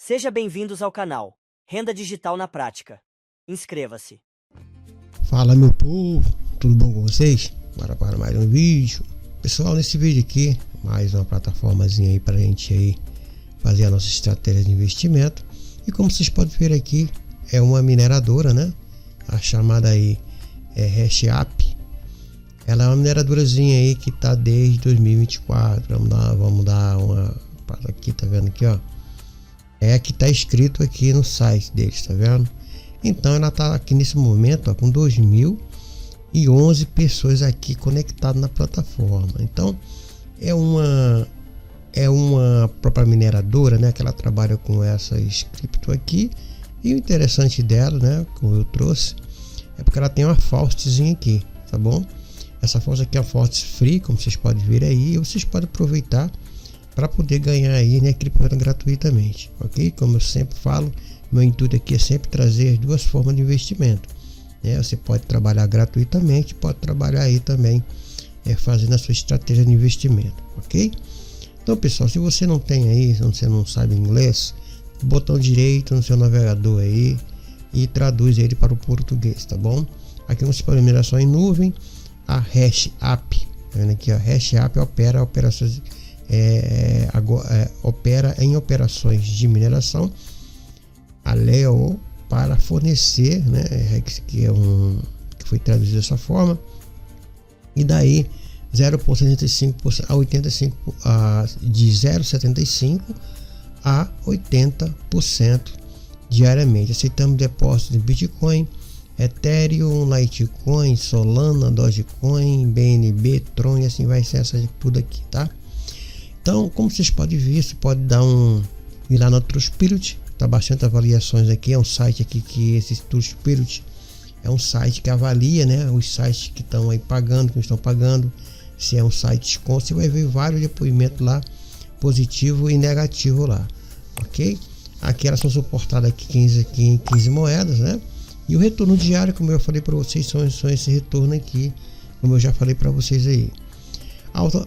Seja bem-vindos ao canal Renda Digital na Prática. Inscreva-se. Fala, meu povo, tudo bom com vocês? Bora para mais um vídeo. Pessoal, nesse vídeo aqui, mais uma plataformazinha aí para a gente aí fazer a nossa estratégia de investimento. E como vocês podem ver aqui, é uma mineradora, né? A chamada aí é HashApp. Ela é uma mineradorazinha aí que tá desde 2024. Vamos dar uma para aqui, tá vendo aqui, ó? É que tá escrito aqui no site deles, tá vendo? Então ela tá aqui nesse momento, ó, com 2011 pessoas aqui conectadas na plataforma. Então é uma própria mineradora, né, que ela trabalha com essas cripto aqui. E o interessante dela, né, como eu trouxe, é porque ela tem uma Faustzinha aqui, tá bom? Essa Faust aqui é uma Faust Free, como vocês podem ver aí, e vocês podem aproveitar para poder ganhar aí, né, cripto gratuitamente, ok? Como eu sempre falo, meu intuito aqui é sempre trazer duas formas de investimento, né? Você pode trabalhar gratuitamente, pode trabalhar aí também fazendo a sua estratégia de investimento, ok? Então, pessoal, se você não tem aí, se você não sabe inglês, botão direito no seu navegador aí e traduz ele para o português, tá bom? Aqui você pode mineração em nuvem, a HashApp, tá vendo aqui, ó, HashApp opera operações opera em operações de mineração a Leo para fornecer, né, que foi traduzido dessa forma, e daí 0,75% a 85% de 0,75 a 80% diariamente. Aceitamos depósitos de Bitcoin, Ethereum, Litecoin, Solana, Dogecoin, BNB, Tron, e assim vai ser essa tudo aqui, tá? Então, como vocês podem ver, você pode ir lá no TrueSpirit, tá bastante avaliações aqui. É um site aqui que esse TrueSpirit é um site que avalia, né, os sites que estão aí pagando, que não estão pagando. Se é um site desconto, você vai ver vários depoimentos lá, positivo e negativo lá, ok? Aqui elas são suportadas aqui em 15 moedas, né? E o retorno diário, como eu falei para vocês, são esse retorno aqui, como eu já falei para vocês aí.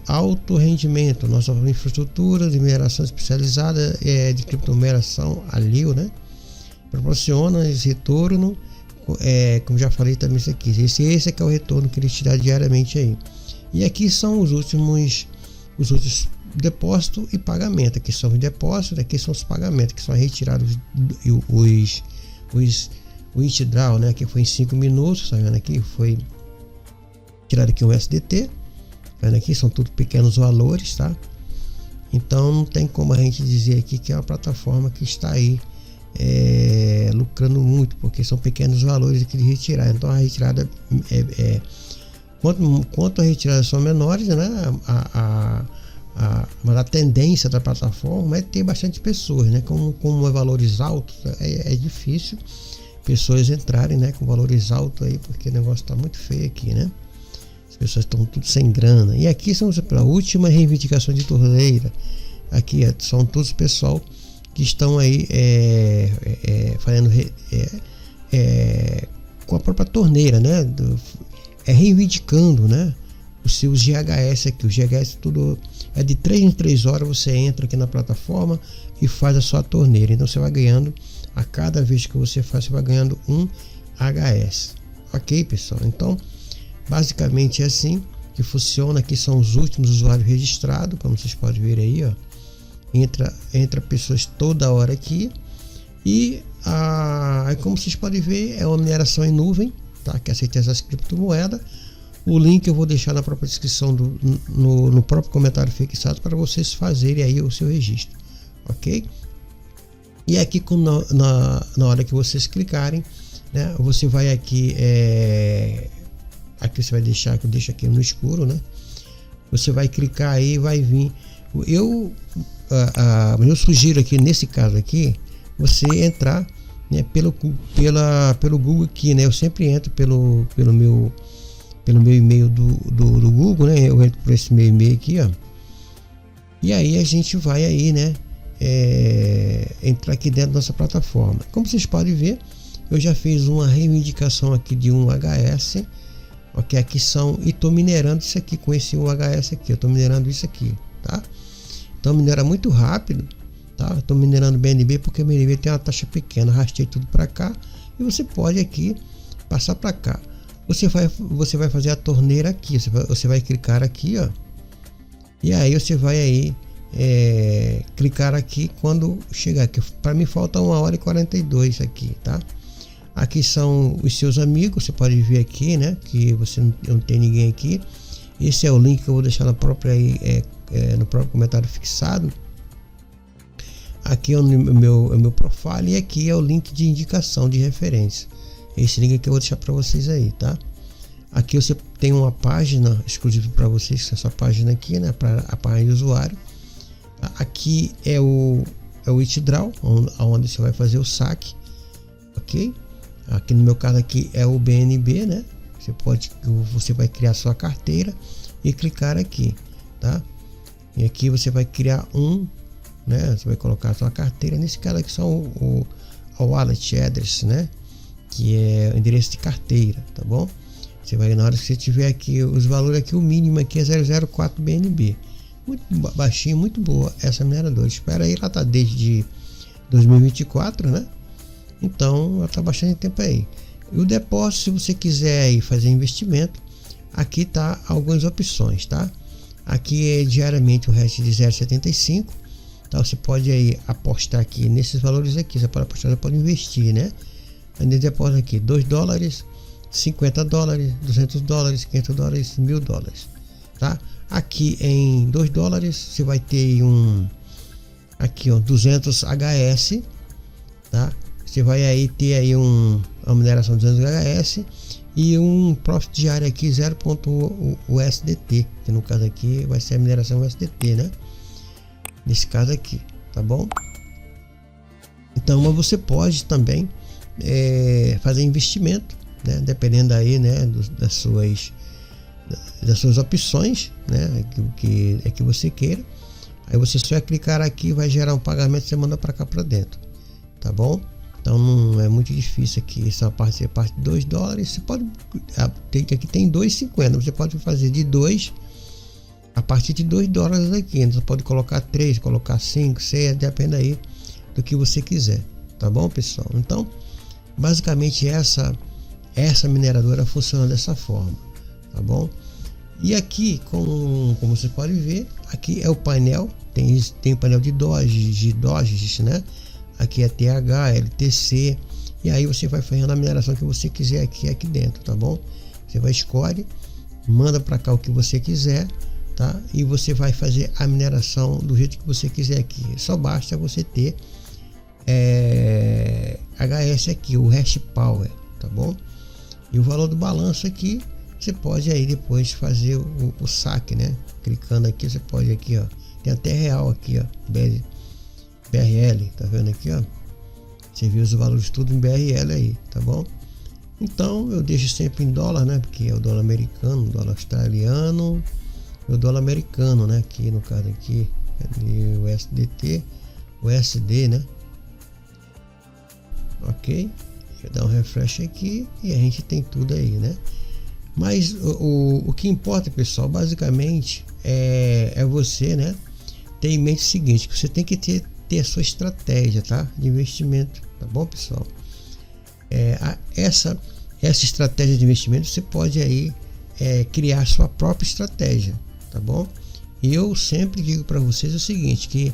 Alto rendimento, nossa infraestrutura de mineração especializada de criptomineração, a Leo, né? Proporciona esse retorno, como já falei também isso aqui. Esse aqui é o retorno que ele tira diariamente aí. E aqui são os últimos depósitos e pagamento. Aqui são os depósitos, aqui são os pagamentos, que são retirados os withdraw, né? Que foi em 5 minutos, tá vendo aqui? Foi tirado aqui um SDT. Vendo aqui, são tudo pequenos valores, tá? Então não tem como a gente dizer aqui que é uma plataforma que está aí lucrando muito, porque são pequenos valores que de retirar. Então a retirada quanto as retiradas são menores, né? Mas a tendência da plataforma é ter bastante pessoas, né? Como é valores altos, é difícil pessoas entrarem, né, com valores altos aí, porque o negócio está muito feio aqui, né? As pessoas estão tudo sem grana. E aqui são a última reivindicação de torneira. Aqui são todos o pessoal que estão aí fazendo com a própria torneira, né? Reivindicando, né, os seus GHS aqui. O GHS tudo é de 3 em 3 horas. Você entra aqui na plataforma e faz a sua torneira. Então você vai ganhando, a cada vez que você faz, você vai ganhando um HS. Ok, pessoal? Então basicamente é assim que funciona. Aqui são os últimos usuários registrados, como vocês podem ver aí, ó. Entra pessoas toda hora aqui. E como vocês podem ver, é uma mineração em nuvem, tá? Que aceita essas criptomoedas. O link eu vou deixar na própria descrição no próprio comentário fixado para vocês fazerem aí o seu registro, ok? E aqui na hora que vocês clicarem, né, você vai aqui aqui você vai deixar, que eu deixo aqui no escuro, né? Você vai clicar aí e vai vir. Eu sugiro aqui, nesse caso aqui, você entrar, né, pelo Google aqui, né? Eu sempre entro pelo meu e-mail do Google, né? Eu entro por esse meu e-mail aqui, ó. E aí a gente vai aí, né, entrar aqui dentro da nossa plataforma. Como vocês podem ver, eu já fiz uma reivindicação aqui de um HS, ok? Aqui e estou minerando isso aqui com esse UHS aqui. Eu estou minerando isso aqui, tá? Então minera muito rápido, tá? Eu tô minerando BNB porque o BNB tem uma taxa pequena. Arrastei tudo para cá e você pode aqui passar para cá. Você vai fazer a torneira aqui. Você vai clicar aqui, ó, e aí você vai aí clicar aqui quando chegar aqui. Para mim falta 1h42 aqui, tá? Aqui são os seus amigos, você pode ver aqui, né, que você não tem ninguém aqui. Esse é o link que eu vou deixar na própria no próprio comentário fixado. Aqui é o meu profile e aqui é o link de indicação de referência. Esse link aqui eu vou deixar para vocês aí, tá? Aqui você tem uma página exclusiva para vocês, essa página aqui, né, para a página de usuário. Aqui é o withdraw, onde você vai fazer o saque, ok? Aqui no meu caso aqui é o BNB, né? Você vai criar sua carteira e clicar aqui, tá? E aqui você vai criar né? Você vai colocar a sua carteira. Nesse caso aqui são o wallet address, né? Que é o endereço de carteira, tá bom? Você vai, na hora que você tiver aqui os valores aqui, o mínimo aqui é 004 BNB. Muito baixinho, muito boa essa mineradora. Espera aí, ela tá desde 2024, né? Então ela tá bastante tempo aí. E o depósito, se você quiser aí fazer investimento, aqui tá algumas opções, tá? Aqui é diariamente o hash de 0,75. Então você pode aí apostar aqui nesses valores aqui. Você pode apostar, você pode investir, né? Aí depósito aqui $2, $50, $200, $500, $1000, tá? Aqui em $2 você vai ter aqui, ó, 200 HS, tá? Você vai aí ter aí uma mineração de 200 HS e um profit diário aqui 0.1 USDT, que no caso aqui vai ser a mineração USDT, né? Nesse caso aqui, tá bom? Então, mas você pode também fazer investimento, né? Dependendo aí, né, das suas opções, né? O que você queira. Aí você só vai clicar aqui, vai gerar um pagamento, você manda para cá para dentro, tá bom? Então não é muito difícil aqui. Essa parte é parte de $2. Você pode aqui tem 2,50. Você pode fazer de 2 a partir de $2 aqui. Você pode colocar 3, colocar 5, 6, depende aí do que você quiser, tá bom, pessoal? Então basicamente essa mineradora funciona dessa forma, tá bom? E aqui, como você pode ver, aqui é o painel. Tem o painel de Doges, né? Aqui é TH, LTC, e aí você vai fazendo a mineração que você quiser aqui dentro, tá bom? Você vai escolhe, manda para cá o que você quiser, tá? E você vai fazer a mineração do jeito que você quiser aqui. Só basta você ter HS aqui, o hash power, tá bom? E o valor do balanço aqui, você pode aí depois fazer o saque, né? Clicando aqui, você pode aqui, ó, tem até real aqui, ó, BRL, tá vendo aqui, ó? Você viu os valores tudo em BRL aí, tá bom? Então eu deixo sempre em dólar, né? Porque é o dólar americano, o dólar australiano e o dólar americano, né? Aqui no caso aqui é o USDT, o USD, né? Ok, eu dar um refresh aqui e a gente tem tudo aí, né? Mas o que importa, pessoal, basicamente é você, né, ter em mente o seguinte, que você tem que ter a sua estratégia, tá, de investimento, tá bom, pessoal? Essa estratégia de investimento você pode aí criar sua própria estratégia, tá bom? E eu sempre digo para vocês o seguinte, que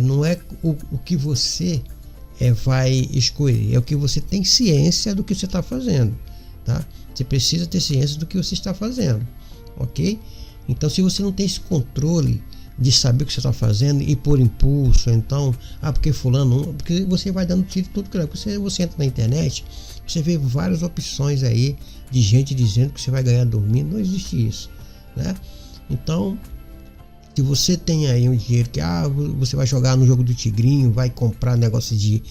não é o que você vai escolher, é o que você tem ciência do que você está fazendo, tá? Você precisa ter ciência do que você está fazendo, ok? Então, se você não tem esse controle de saber o que você está fazendo e por impulso, então, porque fulano, porque você vai dando tiro tudo que você entra na internet, você vê várias opções aí de gente dizendo que você vai ganhar dormindo, não existe isso, né? Então, se você tem aí um dinheiro que você vai jogar no jogo do tigrinho, vai comprar negócio de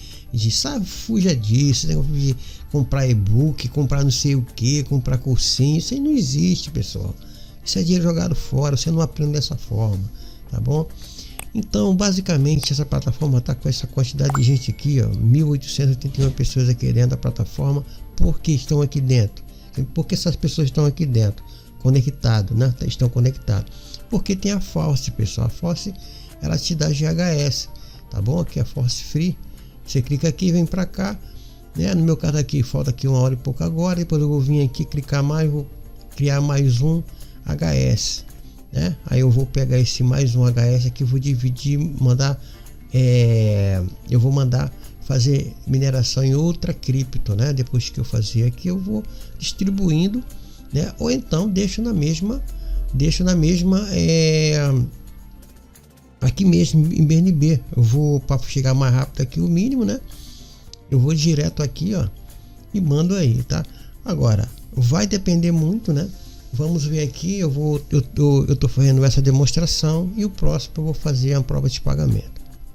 sabe, fuja disso, negócio de comprar e-book, comprar não sei o que, comprar cursinho, isso aí não existe, pessoal. Isso é dinheiro jogado fora, você não aprende dessa forma, tá bom? Então, basicamente, essa plataforma tá com essa quantidade de gente aqui, ó, 1.881 pessoas aqui dentro da plataforma. Por que estão aqui dentro? Por que essas pessoas estão aqui dentro? Conectado, né? Estão conectados. Porque tem a False, pessoal. A False, ela te dá GHS. tá bom? Aqui é Force Free. Você clica aqui, vem para cá, né? No meu caso aqui, falta aqui 1 hora e pouco agora. Depois eu vou vir aqui, clicar mais, vou criar mais um HS, né? Aí eu vou pegar esse mais um HS aqui, vou dividir, mandar, eu vou mandar fazer mineração em outra cripto, né? Depois que eu fazer aqui, eu vou distribuindo, né? Ou então deixo na mesma aqui mesmo em BNB. Eu vou, para chegar mais rápido aqui, o mínimo, né? Eu vou direto aqui, ó, e mando aí, tá? Agora vai depender muito, né? Vamos ver aqui, eu tô fazendo essa demonstração e o próximo eu vou fazer a prova de pagamento.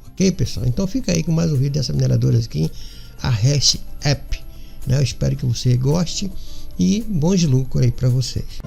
Ok, pessoal? Então fica aí com mais um vídeo dessa mineradora aqui, a Hash App, né? Eu espero que você goste e bons lucros aí para vocês.